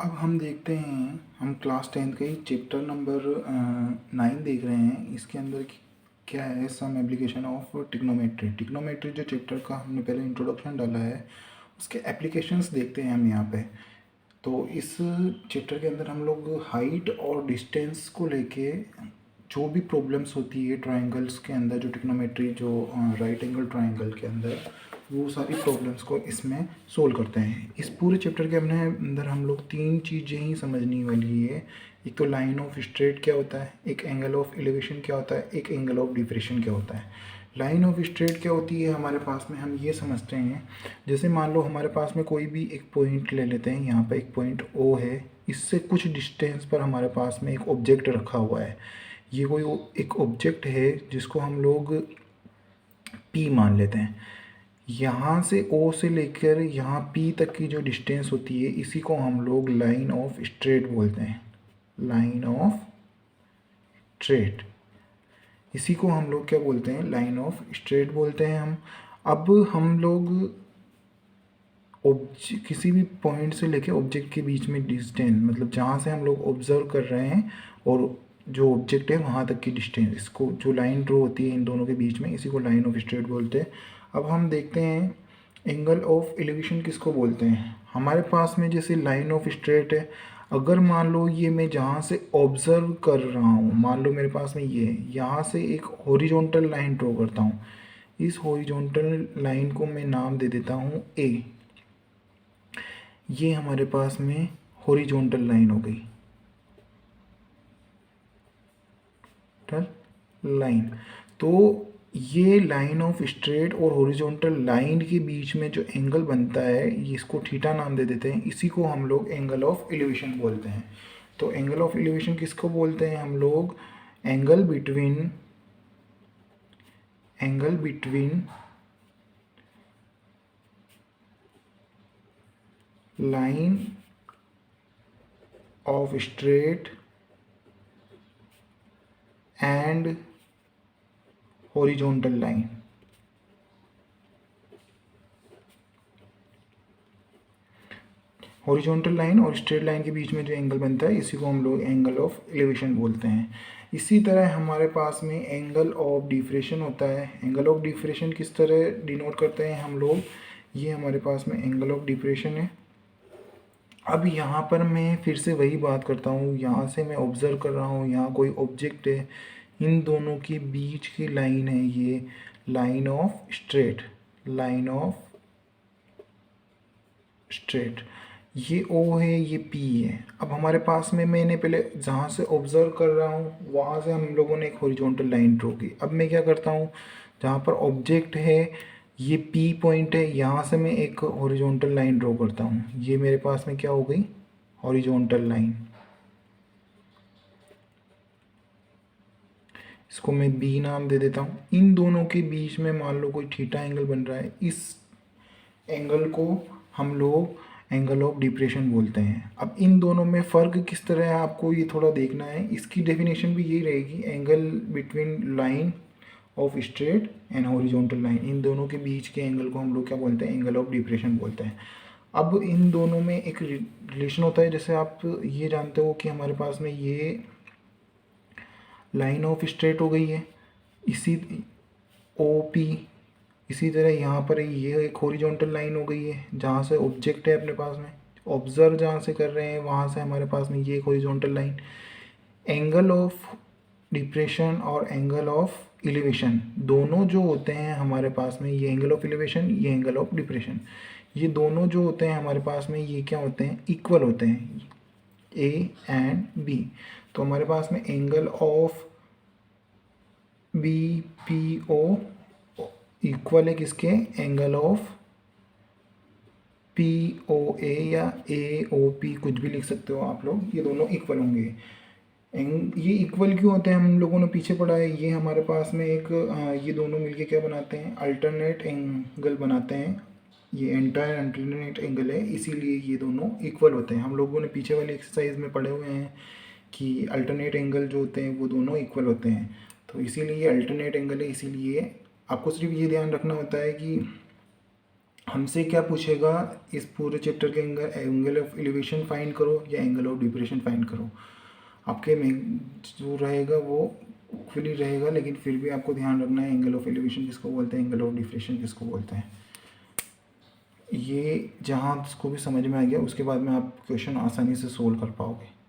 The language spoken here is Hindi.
अब हम देखते हैं, हम क्लास 10th का ही चैप्टर नंबर 9 देख रहे हैं। इसके अंदर क्या है, some application of trigonometry. Trigonometry जो चैप्टर का हमने पहले इंट्रोडक्शन डाला है, उसके एप्लीकेशंस देखते हैं हम यहाँ पे। तो इस चैप्टर के अंदर हम लोग हाइट और डिस्टेंस को लेके जो भी प्रॉब्लम्स होती है ट्रायंगल्स के अंदर, जो टिग्नोमेट्री जो राइट एंगल ट्रायंगल के अंदर, वो सारी प्रॉब्लम्स को इसमें सोल्व करते हैं। इस पूरे चैप्टर के अंदर हम लोग 3 चीज़ें ही समझने वाली है। एक तो लाइन ऑफ स्ट्रेट क्या होता है, एक एंगल ऑफ एलिवेशन क्या होता है, एक एंगल ऑफ डिप्रेशन क्या होता है। लाइन ऑफ स्ट्रेट क्या होती है हमारे पास में, हम ये समझते हैं, जैसे मान लो हमारे पास में कोई भी एक पॉइंट ले लेते हैं। यहाँ पर एक पॉइंट ओ है, इससे कुछ डिस्टेंस पर हमारे पास में एक ऑब्जेक्ट रखा हुआ है। ये कोई एक ऑब्जेक्ट है जिसको हम लोग पी मान लेते हैं। यहाँ से ओ से लेकर यहाँ पी तक की जो डिस्टेंस होती है, इसी को हम लोग लाइन ऑफ स्ट्रेट बोलते हैं। लाइन ऑफ स्ट्रेट, इसी को हम लोग क्या बोलते हैं, लाइन ऑफ स्ट्रेट बोलते हैं हम। अब हम लोग किसी भी पॉइंट से लेके ऑब्जेक्ट के बीच में डिस्टेंस, मतलब जहाँ से हम लोग ऑब्जर्व कर रहे हैं और जो ऑब्जेक्ट है वहाँ तक की डिस्टेंस, इसको जो लाइन ड्रॉ होती है इन दोनों के बीच में, इसी को लाइन ऑफ स्ट्रेट बोलते हैं। अब हम देखते हैं एंगल ऑफ एलिवेशन किसको बोलते हैं। हमारे पास में जैसे लाइन ऑफ स्ट्रेट है, अगर मान लो ये मैं जहाँ से ऑब्जर्व कर रहा हूँ, मान लो मेरे पास में ये यहाँ से एक हॉरिजॉन्टल लाइन ड्रॉ करता हूँ। इस हॉरिजॉन्टल लाइन को मैं नाम दे देता हूँ ए। ये हमारे पास में हॉरिजॉन्टल लाइन हो गई, लाइन। तो ये लाइन ऑफ स्ट्रेट और हॉरिजॉन्टल लाइन के बीच में जो एंगल बनता है, ये इसको थीटा नाम दे देते हैं। इसी को हम लोग एंगल ऑफ एलिवेशन बोलते हैं। तो एंगल ऑफ एलिवेशन किसको बोलते हैं हम लोग, angle between line of straight and horizontal line. Horizontal line और स्ट्रेट लाइन के बीच में जो एंगल बनता है, इसी को हम लोग एंगल ऑफ एलिवेशन बोलते हैं। इसी तरह हमारे पास में एंगल ऑफ डिफ्रेक्शन होता है। एंगल ऑफ डिफ्रेक्शन किस तरह डिनोट करते हैं हम लोग, ये हमारे पास में एंगल ऑफ डिफ्रेक्शन है। अब यहाँ पर मैं फिर से वही बात करता हूँ, यहाँ से मैं ऑब्जर्व कर रहा हूँ, यहाँ कोई ऑब्जेक्ट है, इन दोनों के बीच की लाइन है ये line of straight, line of straight. ये ओ है, ये पी है। अब हमारे पास में मैंने पहले जहाँ से ऑब्जर्व कर रहा हूँ वहाँ से हम लोगों ने एक हॉरिजॉन्टल लाइन ड्रॉ की। अब मैं क्या करता हूँ, जहाँ पर ऑब्जेक्ट है ये पी पॉइंट है, यहाँ से मैं एक हॉरिजॉन्टल लाइन ड्रॉ करता हूँ। ये मेरे पास में क्या हो गई, हॉरिजॉन्टल लाइन। इसको मैं बी नाम दे देता हूँ। इन दोनों के बीच में मान लो कोई थीटा एंगल बन रहा है, इस एंगल को हम लोग एंगल ऑफ डिप्रेशन बोलते हैं। अब इन दोनों में फ़र्क किस तरह है आपको ये थोड़ा देखना है। इसकी डेफिनेशन भी यही रहेगी, angle between line of straight and horizontal line. इन दोनों के बीच के एंगल को हम लोग क्या बोलते हैं, एंगल ऑफ डिप्रेशन बोलते हैं। अब इन दोनों में एक रिलेशन होता है, जैसे आप ये जानते हो कि हमारे पास में ये लाइन ऑफ स्ट्रेट हो गई है, इसी ओ पी। इसी तरह यहाँ पर ये एक हॉरिजॉन्टल लाइन हो गई है, जहाँ से ऑब्जेक्ट है अपने पास में, ऑब्जर्व जहाँ से कर रहे हैं वहाँ से हमारे पास में ये एक horizontal line. Angle of depression और एंगल ऑफ एलिवेशन दोनों जो होते हैं हमारे पास में, ये एंगल ऑफ एलिवेशन, ये एंगल ऑफ डिप्रेशन, ये दोनों जो होते हैं हमारे पास में, ये क्या होते हैं, इक्वल होते हैं, ए एंड बी। तो हमारे पास में angle of B P O equal है किसके, angle of P O A या ए ओ पी, कुछ भी लिख सकते हो आप लोग, ये दोनों इक्वल होंगे। ये इक्वल क्यों होते हैं हम लोगों ने पीछे पढ़ा है। ये हमारे पास में एक ये दोनों मिलके क्या बनाते हैं, अल्टरनेट एंगल बनाते हैं। ये एंटायर अल्टरनेट एंगल है, इसीलिए ये दोनों इक्वल होते हैं। हम लोगों ने पीछे वाली एक्सरसाइज में पढ़े हुए हैं कि अल्टरनेट एंगल जो होते हैं वो दोनों इक्वल होते हैं। तो इसीलिए ये अल्टरनेट एंगल है, इसीलिए आपको सिर्फ ये ध्यान रखना होता है कि हमसे क्या पूछेगा, इस पूरे चैप्टर के अंदर एंगल ऑफ एलिवेशन फाइंड करो या एंगल ऑफ डिप्रेशन फाइंड करो। आपके में जो रहेगा वो खुली रहेगा, लेकिन फिर भी आपको ध्यान रखना है एंगल ऑफ एलिवेशन किसको बोलते हैं, एंगल ऑफ डिप्रेशन किसको बोलते हैं। ये जहाँ उसको भी समझ में आ गया उसके बाद में आप क्वेश्चन आसानी से सोल्व कर पाओगे।